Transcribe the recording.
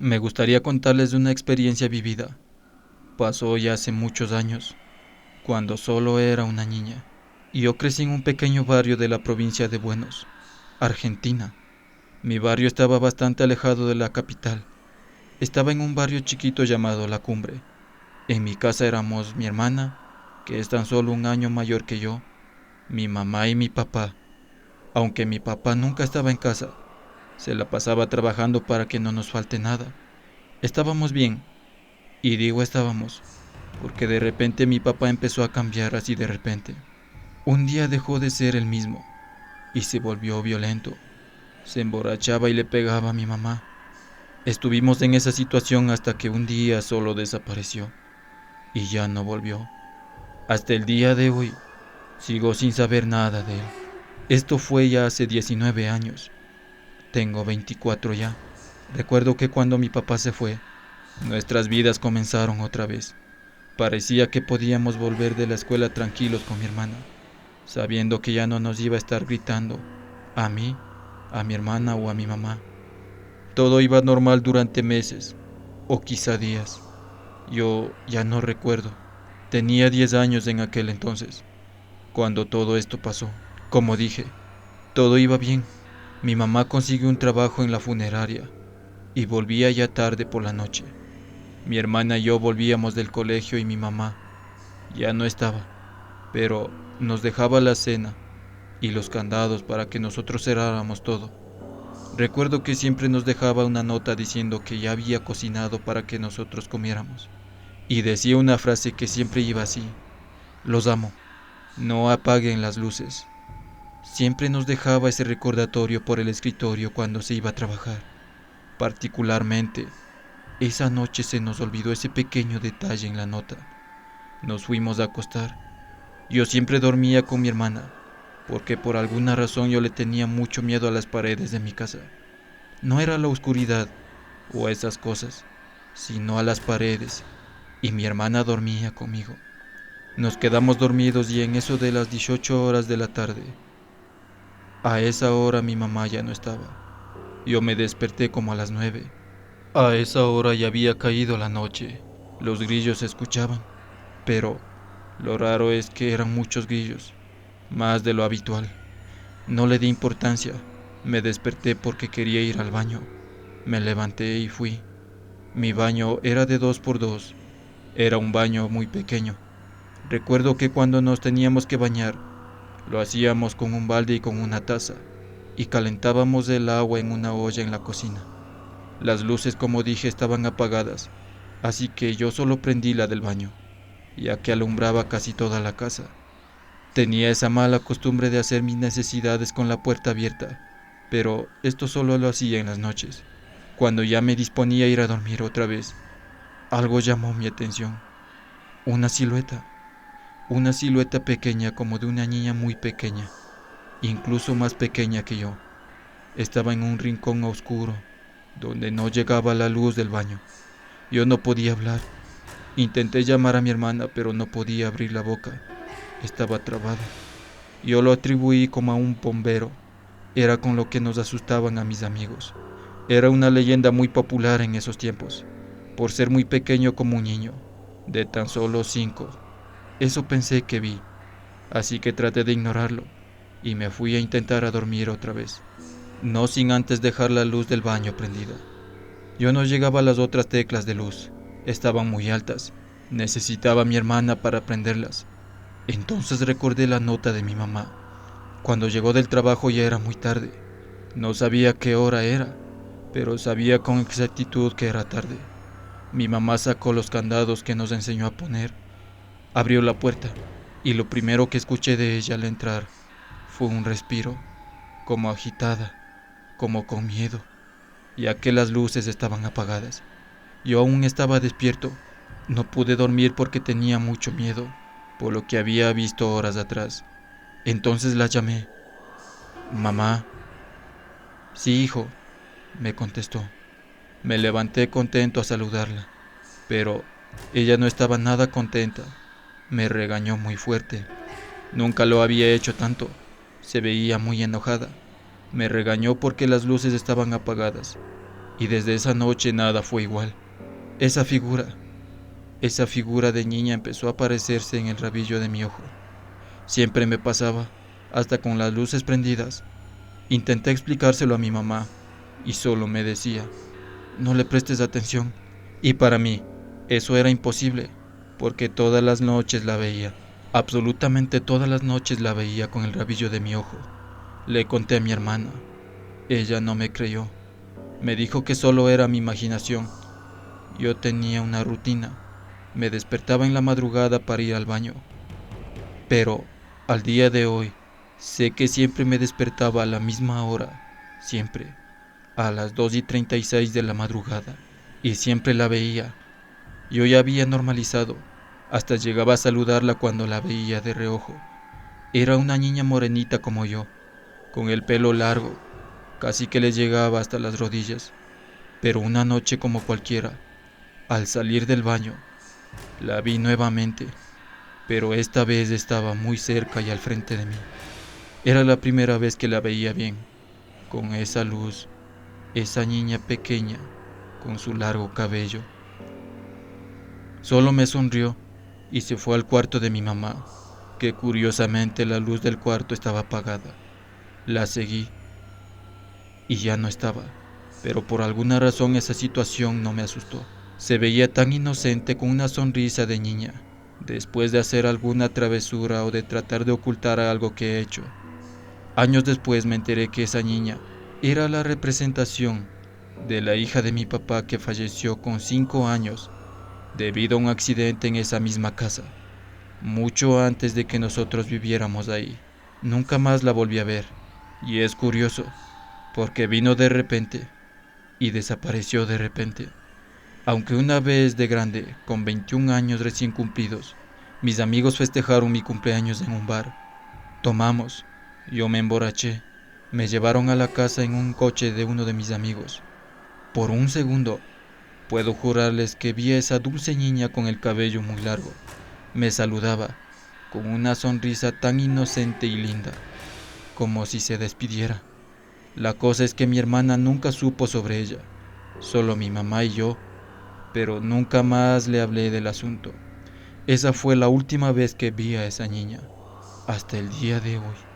Me gustaría contarles de una experiencia vivida. Pasó ya hace muchos años, cuando solo era una niña, y yo crecí en un pequeño barrio de la provincia de Buenos, Argentina. Mi barrio estaba bastante alejado de la capital. Estaba en un barrio chiquito llamado La Cumbre. En mi casa éramos mi hermana, que es tan solo un año mayor que yo, mi mamá y mi papá. Aunque mi papá nunca estaba en casa, se la pasaba trabajando para que no nos falte nada. Estábamos bien, y digo estábamos, porque de repente mi papá empezó a cambiar así de repente. Un día dejó de ser el mismo y se volvió violento. Se emborrachaba y le pegaba a mi mamá. Estuvimos en esa situación hasta que un día solo desapareció y ya no volvió. Hasta el día de hoy sigo sin saber nada de él. Esto fue ya hace 19 años. Tengo 24 ya. Recuerdo que cuando mi papá se fue, nuestras vidas comenzaron otra vez. Parecía que podíamos volver de la escuela tranquilos con mi hermana, sabiendo que ya no nos iba a estar gritando a mí, a mi hermana o a mi mamá. Todo iba normal durante meses, o quizá días. Yo ya no recuerdo. Tenía 10 años en aquel entonces, cuando todo esto pasó. Como dije, todo iba bien. Mi mamá consiguió un trabajo en la funeraria y volvía ya tarde por la noche. Mi hermana y yo volvíamos del colegio y mi mamá ya no estaba, pero nos dejaba la cena y los candados para que nosotros cerráramos todo. Recuerdo que siempre nos dejaba una nota diciendo que ya había cocinado para que nosotros comiéramos. Y decía una frase que siempre iba así: los amo, no apaguen las luces. Siempre nos dejaba ese recordatorio por el escritorio cuando se iba a trabajar. Particularmente, esa noche se nos olvidó ese pequeño detalle en la nota. Nos fuimos a acostar. Yo siempre dormía con mi hermana, porque por alguna razón yo le tenía mucho miedo a las paredes de mi casa. No era la oscuridad o esas cosas, sino a las paredes, y mi hermana dormía conmigo. Nos quedamos dormidos y en eso de las 18 horas de la tarde, a esa hora mi mamá ya no estaba. Yo me desperté como a las 9. A esa hora ya había caído la noche. Los grillos se escuchaban, pero lo raro es que eran muchos grillos, más de lo habitual. No le di importancia. Me desperté porque quería ir al baño. Me levanté y fui. Mi baño era de 2 por 2. Era un baño muy pequeño. Recuerdo que cuando nos teníamos que bañar, lo hacíamos con un balde y con una taza, y calentábamos el agua en una olla en la cocina. Las luces, como dije, estaban apagadas, así que yo solo prendí la del baño, ya que alumbraba casi toda la casa. Tenía esa mala costumbre de hacer mis necesidades con la puerta abierta, pero esto solo lo hacía en las noches. Cuando ya me disponía a ir a dormir otra vez, algo llamó mi atención. Una silueta. Una silueta pequeña, como de una niña muy pequeña, incluso más pequeña que yo. Estaba en un rincón oscuro, donde no llegaba la luz del baño. Yo no podía hablar. Intenté llamar a mi hermana, pero no podía abrir la boca. Estaba trabada. Yo lo atribuí como a un bombero. Era con lo que nos asustaban a mis amigos. Era una leyenda muy popular en esos tiempos, por ser muy pequeño como un niño, de tan solo 5. Eso pensé que vi, así que traté de ignorarlo y me fui a intentar a dormir otra vez, no sin antes dejar la luz del baño prendida. Yo no llegaba a las otras teclas de luz, estaban muy altas, necesitaba a mi hermana para prenderlas. Entonces recordé la nota de mi mamá. Cuando llegó del trabajo ya era muy tarde. No sabía qué hora era, pero sabía con exactitud que era tarde. Mi mamá sacó los candados que nos enseñó a poner, abrió la puerta y lo primero que escuché de ella al entrar fue un respiro, como agitada, como con miedo, ya que las luces estaban apagadas. Yo aún estaba despierto. No pude dormir porque tenía mucho miedo, por lo que había visto horas atrás. Entonces la llamé. Mamá. Sí, hijo, me contestó. Me levanté contento a saludarla, pero ella no estaba nada contenta. Me regañó muy fuerte. Nunca lo había hecho tanto. Se veía muy enojada. Me regañó porque las luces estaban apagadas. y desde esa noche nada fue igual. Esa figura de niña empezó a aparecerse en el rabillo de mi ojo. Siempre me pasaba, hasta con las luces prendidas. Intenté explicárselo a mi mamá y solo me decía, no le prestes atención. Y para mí, eso era imposible, porque todas las noches la veía. Absolutamente todas las noches la veía con el rabillo de mi ojo. Le conté a mi hermana. Ella no me creyó. Me dijo que solo era mi imaginación. Yo tenía una rutina. Me despertaba en la madrugada para ir al baño. Pero, al día de hoy, sé que siempre me despertaba a la misma hora. Siempre. A las 2:36 de la madrugada. Y siempre la veía. Yo ya había normalizado. Hasta llegaba a saludarla cuando la veía de reojo. Era una niña morenita como yo, con el pelo largo, casi que le llegaba hasta las rodillas. Pero una noche como cualquiera, al salir del baño, la vi nuevamente, pero esta vez estaba muy cerca y al frente de mí. Era la primera vez que la veía bien, con esa luz, esa niña pequeña, con su largo cabello. Solo me sonrió y se fue al cuarto de mi mamá, que curiosamente la luz del cuarto estaba apagada. La seguí y ya no estaba, pero por alguna razón esa situación no me asustó. Se veía tan inocente con una sonrisa de niña, después de hacer alguna travesura o de tratar de ocultar algo que he hecho. Años después me enteré que esa niña era la representación de la hija de mi papá que falleció con 5 años debido a un accidente en esa misma casa, mucho antes de que nosotros viviéramos ahí. Nunca más la volví a ver, y es curioso, porque vino de repente y desapareció de repente. Aunque una vez de grande, con 21 años recién cumplidos, mis amigos festejaron mi cumpleaños en un bar. Tomamos, yo me emborraché, me llevaron a la casa en un coche de uno de mis amigos. Por un segundo, puedo jurarles que vi a esa dulce niña con el cabello muy largo. Me saludaba, con una sonrisa tan inocente y linda, como si se despidiera. La cosa es que mi hermana nunca supo sobre ella, solo mi mamá y yo, pero nunca más le hablé del asunto. Esa fue la última vez que vi a esa niña, hasta el día de hoy.